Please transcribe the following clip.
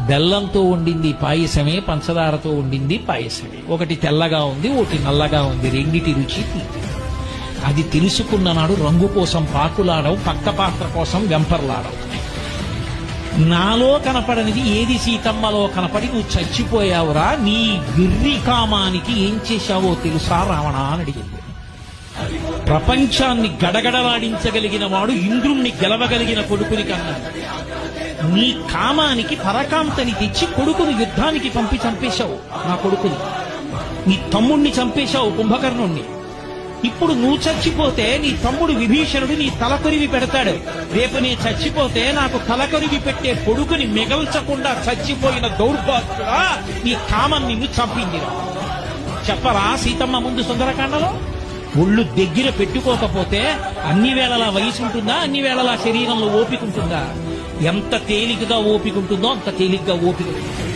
బెల్లంతో వండింది పాయసమే, పంచదారతో వండింది పాయసమే. ఒకటి తెల్లగా ఉంది, ఒకటి నల్లగా ఉంది, రెండిటి రుచి తీపి. అది తెలుసుకున్న నాడు రంగు కోసం పాకులాడవు, పక్క పాత్ర కోసం వెంపర్లాడవు. నాలో కనపడనిది ఏది సీతమ్మలో కనపడి నువ్వు చచ్చిపోయావురా, నీ గిర్రి కామానికి ఏం చేశావో తెలుసా రావణ అని అడిగింది. ప్రపంచాన్ని గడగడలాడించగలిగిన వాడు ఇంద్రుణ్ణి గెలవగలిగిన కొడుకుని కన్నా నీ కామానికి పరకాంతని తెచ్చి కొడుకుని యుద్ధానికి పంపి చంపేశావు. నా కొడుకుని, నీ తమ్ముణ్ణి చంపేశావు, కుంభకర్ణుణ్ణి. ఇప్పుడు నువ్వు చచ్చిపోతే నీ తమ్ముడు విభీషణుడు నీ తలకొరివి పెడతాడు. రేపు నే చచ్చిపోతే నాకు తలకొరివి పెట్టే కొడుకుని మిగల్చకుండా చచ్చిపోయిన దౌర్భాగ్యుడా, నీ కామం నిన్ను చంపిందిరా. చెప్పరా సీతమ్మ ముందు సుందరకాండలో? ఒళ్ళు దగ్గర పెట్టుకోకపోతే అన్ని వేళలా వయసు ఉంటుందా, అన్ని వేళలా శరీరంలో ఓపిక ఉంటుందా? ఎంత తేలికగా ఓపిక ఉంటుందో అంత తేలిగ్గా ఓపిక ఉంటుంది.